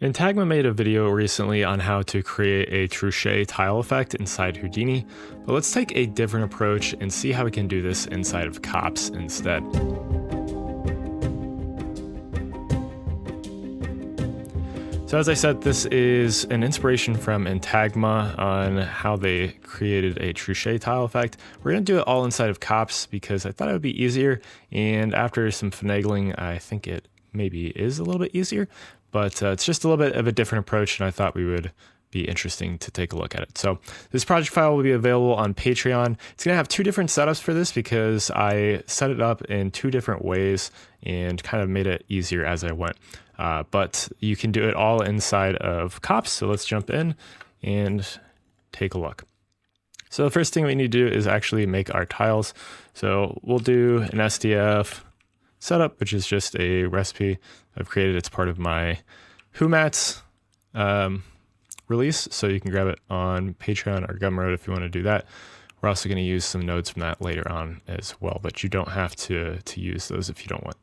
Intagma made a video recently on how to create a Truchet tile effect inside Houdini, but let's take a different approach and see how we can do this inside of Cops instead. So as I said, this is an inspiration from Intagma on how they created a Truchet tile effect. We're going to do it all inside of Cops because I thought it would be easier, and after some finagling, I think it maybe is a little bit easier, but it's just a little bit of a different approach, and I thought we would be interesting to take a look at it. So this project file will be available on Patreon. It's going to have two different setups for this because I set it up in two different ways and kind of made it easier as I went. But you can do it all inside of Cops. So let's jump in and take a look. So the first thing we need to do is actually make our tiles. So we'll do an SDF setup, which is just a recipe I've created. It's part of my HouMats release, so you can grab it on Patreon or Gumroad if you want to do that. We're also going to use some nodes from that later on as well, but you don't have to use those if you don't want.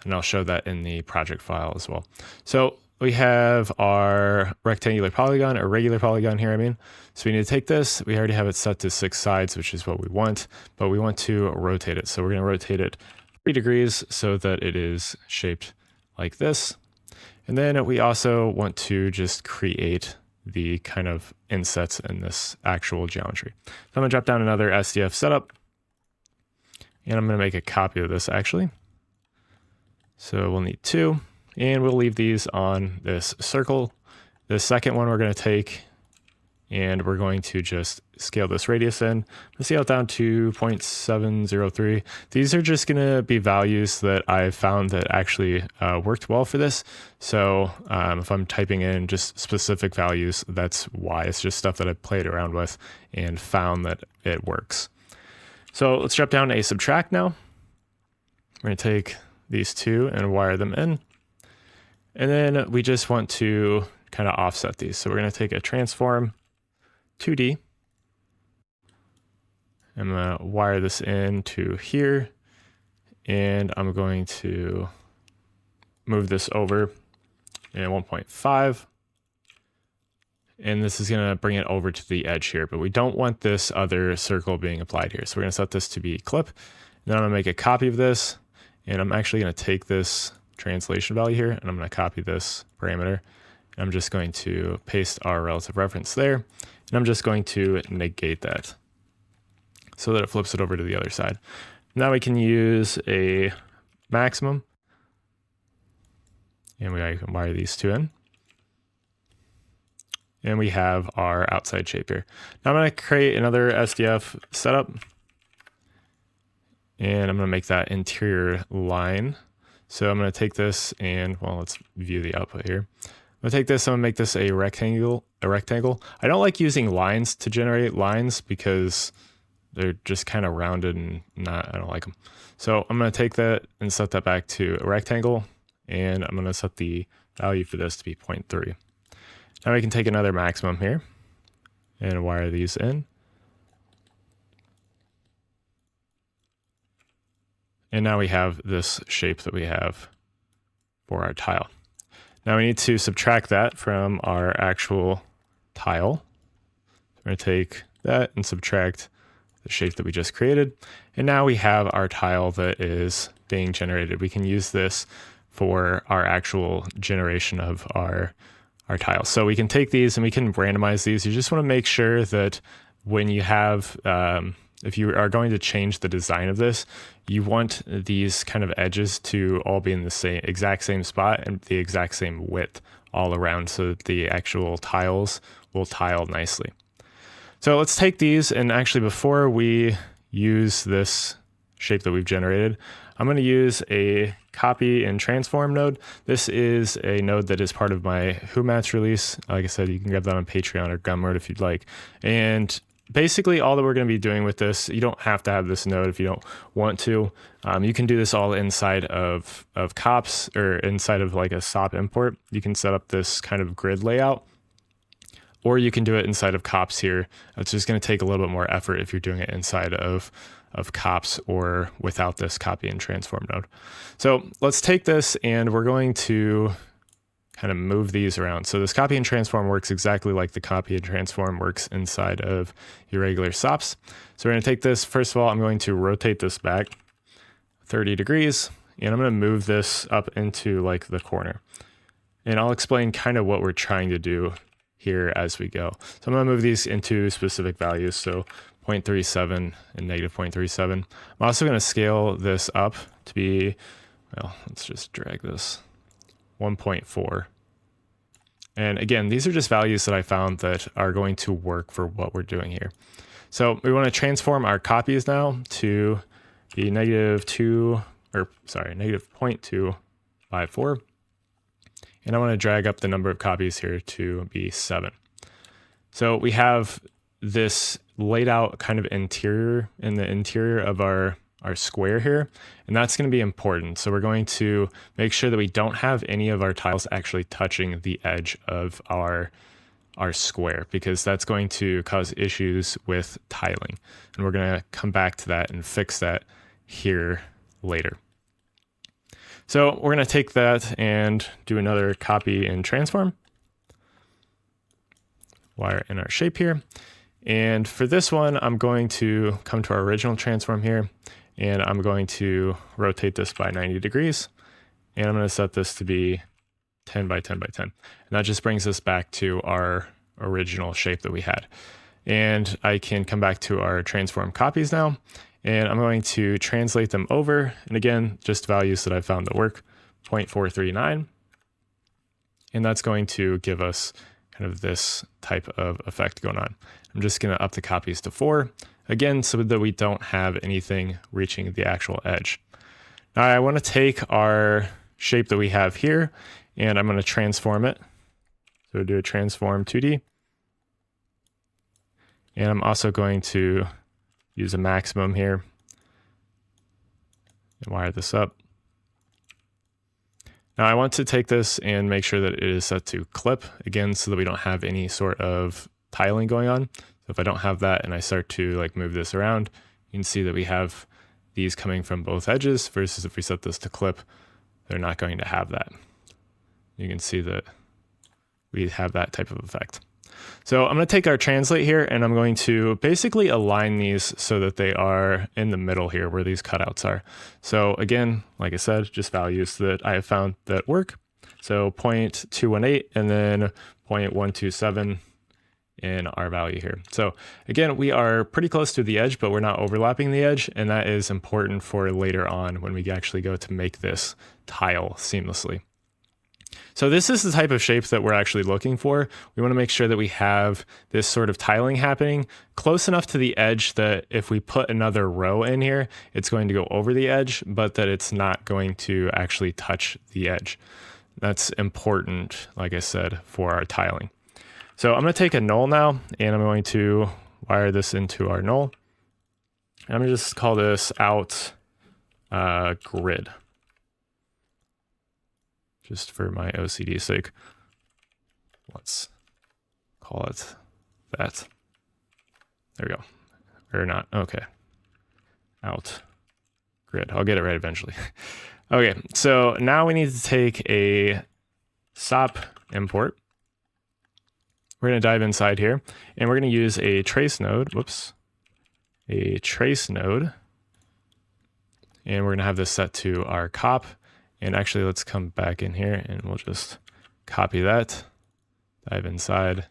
And I'll show that in the project file as well. So we have our rectangular polygon, or regular polygon here, I mean. So we need to take this. We already have it set to 6 sides, which is what we want, but we want to rotate it. So we're going to rotate it 3 degrees so that it is shaped like this. And then we also want to just create the kind of insets in this actual geometry. So I'm going to drop down another SDF setup, and I'm going to make a copy of this actually. So we'll need 2, and we'll leave these on this circle. The second one we're going to take, and we're going to just scale this radius in. Let's scale it down to 0.703. These are just going to be values that I found that actually worked well for this. So if I'm typing in just specific values, that's why. It's just stuff that I played around with and found that it works. So let's drop down a subtract now. We're going to take these two and wire them in. And then we just want to kind of offset these. So we're going to take a transform 2D. I'm going to wire this in to here, and I'm going to move this over in 1.5. And this is going to bring it over to the edge here, but we don't want this other circle being applied here. So we're going to set this to be clip. And then I'm going to make a copy of this, and I'm actually going to take this translation value here, and I'm going to copy this parameter. And I'm just going to paste our relative reference there, and I'm just going to negate that so that it flips it over to the other side. Now we can use a maximum, and we can wire these two in. And we have our outside shape here. Now I'm going to create another SDF setup, and I'm going to make that interior line. So I'm going to take this and, well, let's view the output here. I'm going to take this, I'm going to make this a rectangle. I don't like using lines to generate lines because they're just kind of rounded and I don't like them. So I'm going to take that and set that back to a rectangle, and I'm going to set the value for this to be 0.3. Now we can take another maximum here and wire these in. And now we have this shape that we have for our tile. Now we need to subtract that from our actual tile. We're going to take that and subtract the shape that we just created. And now we have our tile that is being generated. We can use this for our actual generation of our tiles. So we can take these and we can randomize these. You just want to make sure that when you have, if you are going to change the design of this, you want these kind of edges to all be in the exact same spot and the exact same width all around so that the actual tiles will tile nicely. So let's take these, and actually before we use this shape that we've generated, I'm going to use a copy and transform node. This is a node that is part of my HouMats release. Like I said, you can grab that on Patreon or Gumroad if you'd like. And basically all that we're going to be doing with this, you don't have to have this node if you don't want to. You can do this all inside of Cops or inside of like a SOP import. You can set up this kind of grid layout, or you can do it inside of Cops here. It's just going to take a little bit more effort if you're doing it inside of Cops or without this copy and transform node. So let's take this, and we're going to kind of move these around. So this copy and transform works exactly like the copy and transform works inside of your regular SOPs. So we're going to take this, first of all, I'm going to rotate this back 30 degrees, and I'm going to move this up into like the corner. And I'll explain kind of what we're trying to do here as we go. So I'm going to move these into specific values. So 0.37 and negative 0.37. I'm also going to scale this up to be, well, let's just drag this, 1.4. And again, these are just values that I found that are going to work for what we're doing here. So we want to transform our copies now to be negative 0.254. And I want to drag up the number of copies here to be 7. So we have this laid out kind of interior in the interior of our square here, and that's going to be important. So we're going to make sure that we don't have any of our tiles actually touching the edge of our square, because that's going to cause issues with tiling. And we're going to come back to that and fix that here later. So we're going to take that and do another copy and transform. Wire in our shape here. And for this one, I'm going to come to our original transform here, and I'm going to rotate this by 90 degrees. And I'm going to set this to be 10 by 10 by 10. And that just brings us back to our original shape that we had. And I can come back to our transform copies now, and I'm going to translate them over. And again, just values that I found that work, 0.439. And that's going to give us kind of this type of effect going on. I'm just going to up the copies to 4, again, so that we don't have anything reaching the actual edge. Now I want to take our shape that we have here, and I'm going to transform it. So do a transform 2D. And I'm also going to use a maximum here and wire this up. Now I want to take this and make sure that it is set to clip, again, so that we don't have any sort of tiling going on. So if I don't have that and I start to like move this around, you can see that we have these coming from both edges, versus if we set this to clip, they're not going to have that. You can see that we have that type of effect. So I'm going to take our translate here, and I'm going to basically align these so that they are in the middle here where these cutouts are. So again, like I said, just values that I have found that work. So 0.218 and then 0.127 in our value here. So again, we are pretty close to the edge, but we're not overlapping the edge. And that is important for later on when we actually go to make this tile seamlessly. So this is the type of shape that we're actually looking for. We want to make sure that we have this sort of tiling happening close enough to the edge that if we put another row in here, it's going to go over the edge, but that it's not going to actually touch the edge. That's important, like I said, for our tiling. So I'm going to take a null now, and I'm going to wire this into our null. I'm going to just call this out grid. Just for my OCD sake, let's call it that. There we go. Or not. Okay. Out grid. I'll get it right eventually. Okay. So now we need to take a SOP import. We're going to dive inside here, and we're going to use a trace node. Whoops. A trace node. And we're going to have this set to our cop. And actually, let's come back in here and we'll just copy that, dive inside,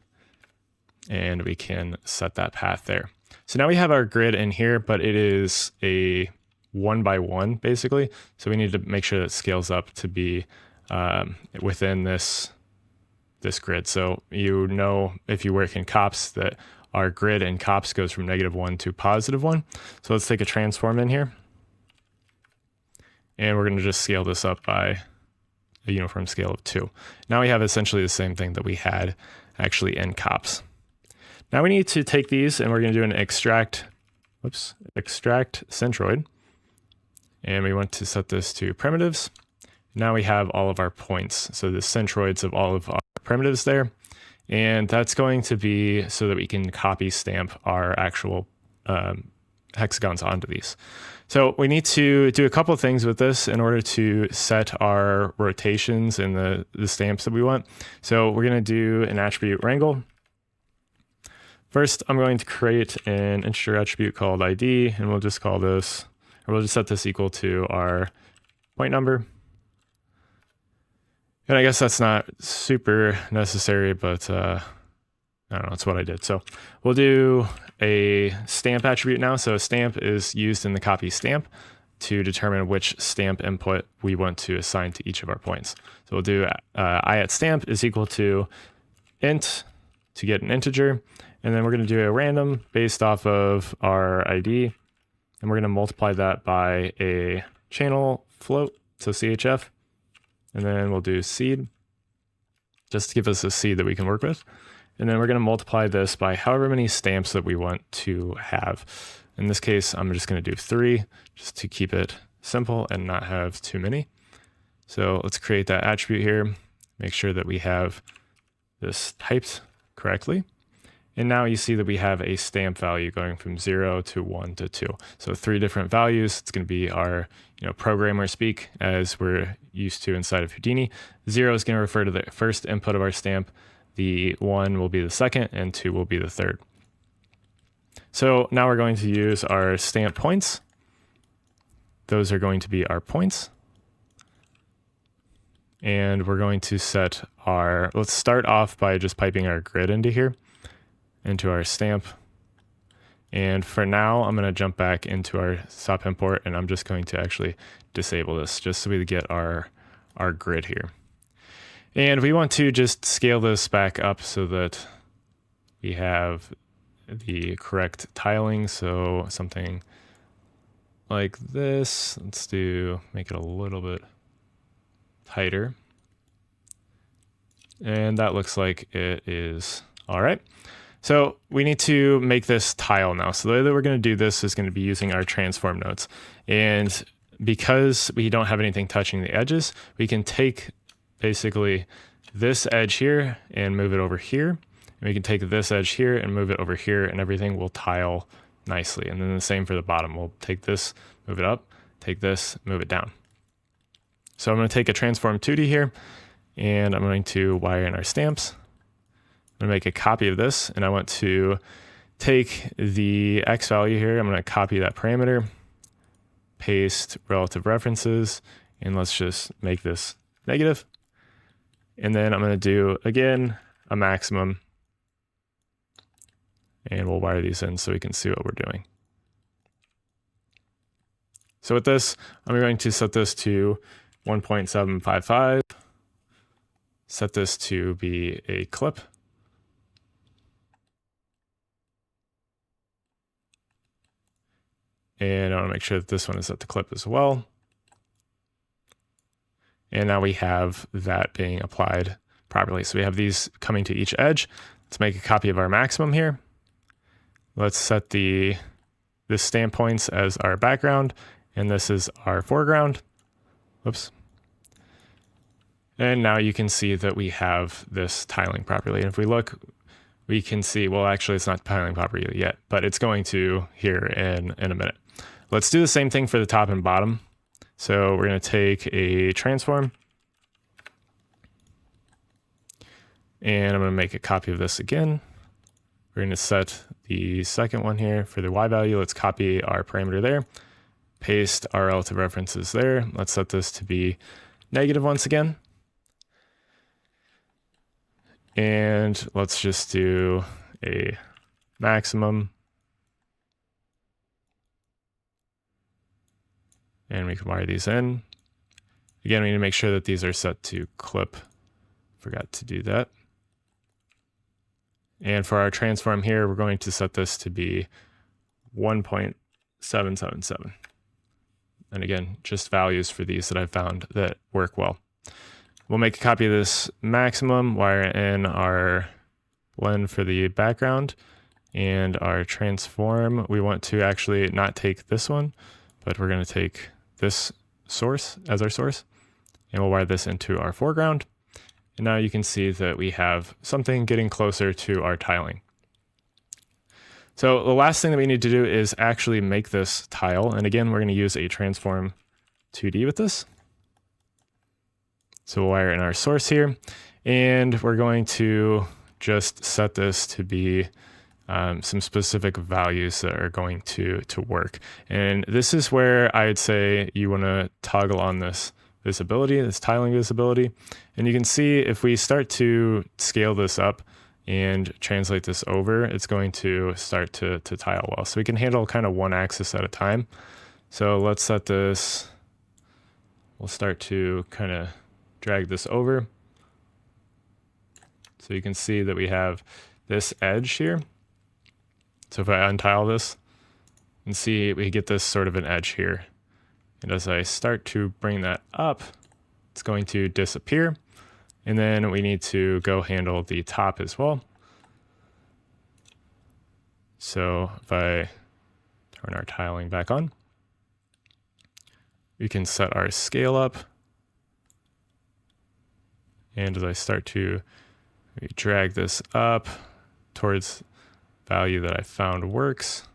and we can set that path there. So now we have our grid in here, but it is a 1 by 1 basically. So we need to make sure that it scales up to be within this grid. So you know, if you work in cops, that our grid in cops goes from -1 to +1. So let's take a transform in here. And we're going to just scale this up by a uniform scale of 2. Now we have essentially the same thing that we had actually in cops. Now we need to take these, and we're going to do an extract centroid. And we want to set this to primitives. Now we have all of our points. So the centroids of all of our primitives there. And that's going to be so that we can copy stamp our actual hexagons onto these. So we need to do a couple of things with this in order to set our rotations in the stamps that we want. So we're going to do an attribute wrangle. First, I'm going to create an integer attribute called ID, and we'll just call this, or we'll just set this equal to our point number. And I guess that's not super necessary, but I don't know, that's what I did. So we'll do a stamp attribute now. So a stamp is used in the copy stamp to determine which stamp input we want to assign to each of our points. So we'll do I at stamp is equal to int to get an integer. And then we're going to do a random based off of our ID. And we're going to multiply that by a channel float, so CHF. And then we'll do seed, just to give us a seed that we can work with. And then we're going to multiply this by however many stamps that we want to have. In this case, I'm just going to do 3, just to keep it simple and not have too many. So let's create that attribute here. Make sure that we have this typed correctly. And now you see that we have a stamp value going from 0 to 1 to 2. So 3 different values. It's going to be our programmer speak as we're used to inside of Houdini. 0 is going to refer to the first input of our stamp. The 1 will be the second, and 2 will be the third. So now we're going to use our stamp points. Those are going to be our points. And we're going to set our, let's start off by just piping our grid into here, into our stamp. And for now, I'm going to jump back into our SOP import, and I'm just going to actually disable this just so we get our grid here. And we want to just scale this back up so that we have the correct tiling. So something like this. Let's make it a little bit tighter. And that looks like it is all right. So we need to make this tile now. So the way that we're going to do this is going to be using our transform nodes. And because we don't have anything touching the edges, we can take basically this edge here and move it over here. And we can take this edge here and move it over here, and everything will tile nicely. And then the same for the bottom. We'll take this, move it up, take this, move it down. So I'm going to take a transform 2D here, and I'm going to wire in our stamps. I'm going to make a copy of this, and I want to take the X value here. I'm going to copy that parameter, paste relative references, and let's just make this negative. And then I'm going to do, again, a maximum, and we'll wire these in so we can see what we're doing. So with this, I'm going to set this to 1.755, set this to be a clip. And I want to make sure that this one is at the clip as well. And now we have that being applied properly. So we have these coming to each edge. Let's make a copy of our maximum here. Let's set this stamp points as our background, and this is our foreground. Whoops. And now you can see that we have this tiling properly. And if we look, we can see, well, actually it's not tiling properly yet, but it's going to here in a minute. Let's do the same thing for the top and bottom. So we're going to take a transform, and I'm going to make a copy of this again. We're going to set the second one here for the Y value. Let's copy our parameter there, paste our relative references there. Let's set this to be negative once again. And let's just do a maximum. And we can wire these in. Again, we need to make sure that these are set to clip. Forgot to do that. And for our transform here, we're going to set this to be 1.777. And again, just values for these that I've found that work well. We'll make a copy of this maximum, wire in our blend for the background, and our transform. We want to actually not take this one, but we're going to take this source as our source, and we'll wire this into our foreground. And now you can see that we have something getting closer to our tiling. So the last thing that we need to do is actually make this tile. And again, we're going to use a transform 2D with this. So we'll wire in our source here, and we're going to just set this to be some specific values that are going to work. And this is where I'd say you want to toggle on this visibility, this tiling visibility. And you can see if we start to scale this up and translate this over, it's going to start to tile well. So we can handle kind of one axis at a time. So let's set this, we'll start to kind of drag this over. So you can see that we have this edge here. So if I untile this, you can see we get this sort of an edge here. And as I start to bring that up, it's going to disappear. And then we need to go handle the top as well. So if I turn our tiling back on, we can set our scale up. And as I start to drag this up towards value that I found works.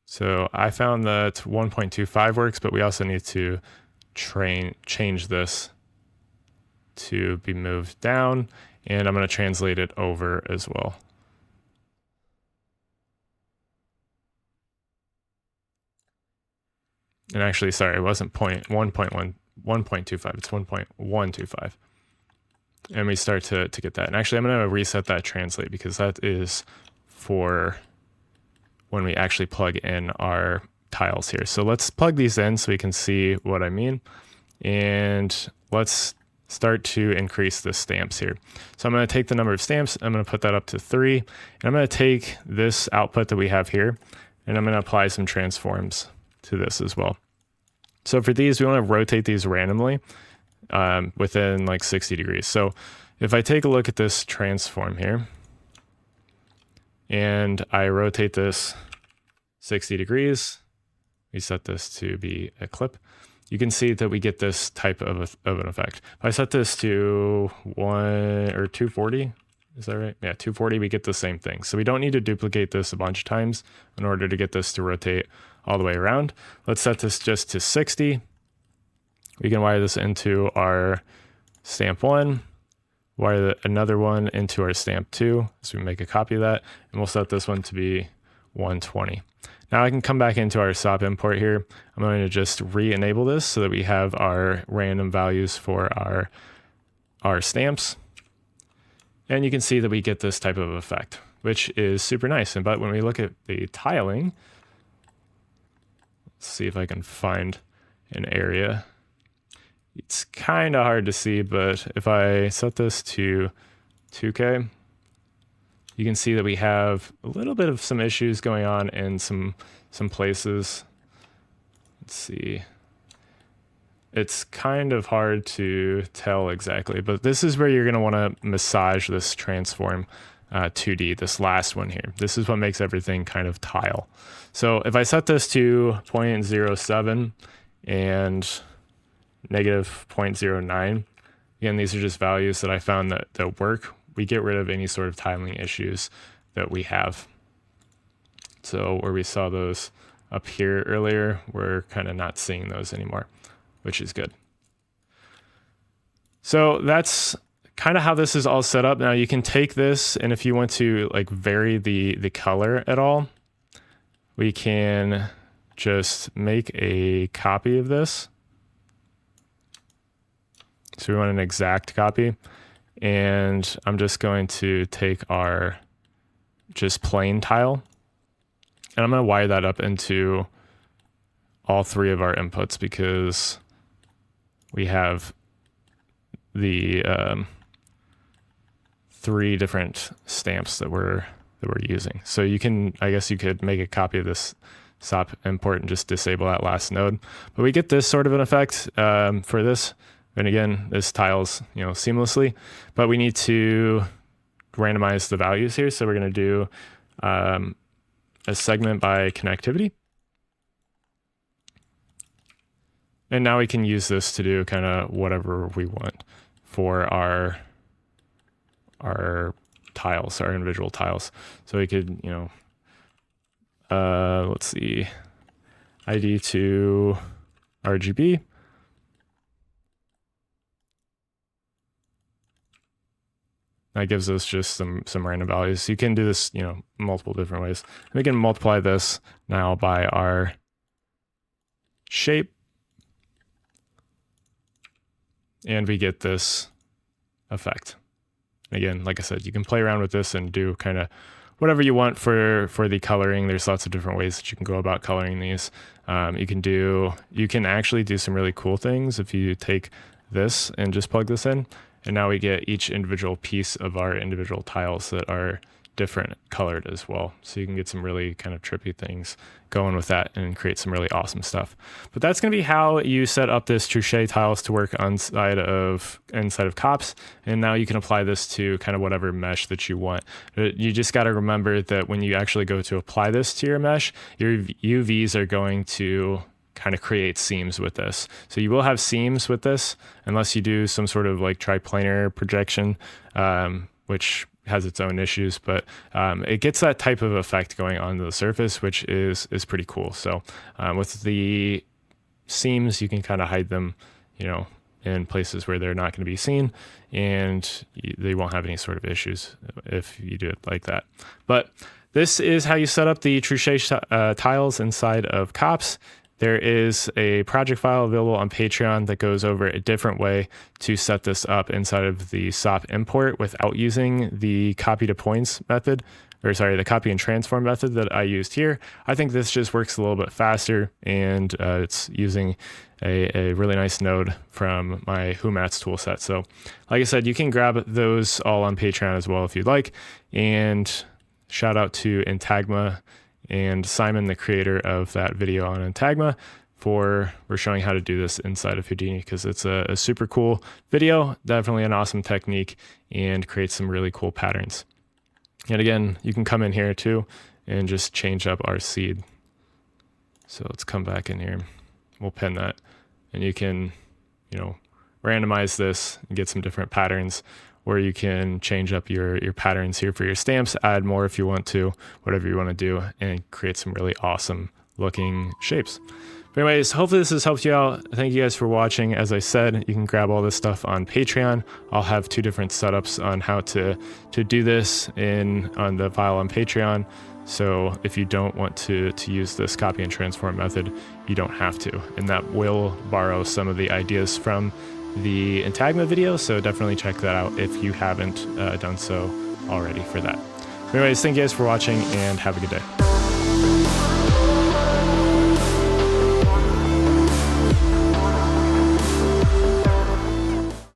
So I found that 1.25 works, but we also need to change this to be moved down, and I'm going to translate it over as well. And actually, sorry, it wasn't 1.25, it's 1.125. And we start to get that. And actually, I'm going to reset that translate because that is for when we actually plug in our tiles here. So let's plug these in so we can see what I mean. And let's start to increase the stamps here. So I'm going to take the number of stamps, I'm going to put that up to 3. And I'm going to take this output that we have here, and I'm going to apply some transforms to this as well. So for these, we want to rotate these randomly within like 60 degrees. So if I take a look at this transform here, and I rotate this 60 degrees, we set this to be a clip, you can see that we get this type of an effect. If I set this to 240, is that right? Yeah, 240, we get the same thing. So we don't need to duplicate this a bunch of times in order to get this to rotate all the way around. Let's set this just to 60. We can wire this into our stamp 1, wire another one into our stamp 2, so we make a copy of that, and we'll set this one to be 120. Now I can come back into our SOP import here. I'm going to just re-enable this so that we have our random values for our stamps. And you can see that we get this type of effect, which is super nice. But when we look at the tiling, let's see if I can find an area. It's kind of hard to see, but if I set this to 2K, you can see that we have a little bit of some issues going on in some places. Let's see. It's kind of hard to tell exactly, but this is where you're going to want to massage this transform 2D, this last one here. This is what makes everything kind of tile. So if I set this to 0.07 and negative 0.09, again, these are just values that I found that work. We get rid of any sort of tiling issues that we have. So where we saw those up here earlier, we're kind of not seeing those anymore, which is good. So that's kind of how this is all set up. Now you can take this, and if you want to like vary the color at all, we can just make a copy of this. So we want an exact copy. And I'm just going to take our just plain tile, and I'm going to wire that up into all 3 of our inputs because we have the 3 different stamps that we're using. So you can, I guess you could make a copy of this SOP import and just disable that last node. But we get this sort of an effect for this. And again, this tiles, seamlessly, but we need to randomize the values here. So we're going to do a segment by connectivity. And now we can use this to do kind of whatever we want for our tiles, our individual tiles. So we could, you know, let's see, ID to RGB. That gives us just some random values. You can do this, you know, multiple different ways. We can multiply this now by our shape, and we get this effect. Again, like I said, you can play around with this and do kind of whatever you want for the coloring. There's lots of different ways that you can go about coloring these. You can actually do some really cool things if you take this and just plug this in. And now we get each individual piece of our individual tiles that are different colored as well. So you can get some really kind of trippy things going with that and create some really awesome stuff. But that's going to be how you set up this Truchet tiles to work inside of COPS. And now you can apply this to kind of whatever mesh that you want. You just got to remember that when you actually go to apply this to your mesh, your UVs are going to kind of create seams with this. So you will have seams with this unless you do some sort of like triplanar projection, which has its own issues, but it gets that type of effect going on the surface, which is pretty cool. So with the seams, you can kind of hide them, you know, in places where they're not going to be seen, and they won't have any sort of issues if you do it like that. But this is how you set up the Truchet tiles inside of COPS. There is a project file available on Patreon that goes over a different way to set this up inside of the SOP import without using the copy to points method, or sorry, the copy and transform method that I used here. I think this just works a little bit faster, and it's using a really nice node from my HouMats toolset. So like I said, you can grab those all on Patreon as well if you'd like. And shout out to Intagma and Simon, the creator of that video on Intagma, for showing how to do this inside of Houdini, because it's a super cool video, definitely an awesome technique, and creates some really cool patterns. And again, you can come in here too and just change up our seed. So let's come back in here. We'll pin that, and you can, you know, randomize this and get some different patterns, where you can change up your patterns here for your stamps, add more if you want to, whatever you want to do, and create some really awesome looking shapes. But anyways, hopefully this has helped you out. Thank you guys for watching. As I said, you can grab all this stuff on Patreon. I'll have 2 different setups on how to do this on the file on Patreon. So if you don't want to use this copy and transform method, you don't have to. And that will borrow some of the ideas from the Intagma video, so definitely check that out if you haven't done so already for that. Anyways, thank you guys for watching, and have a good day.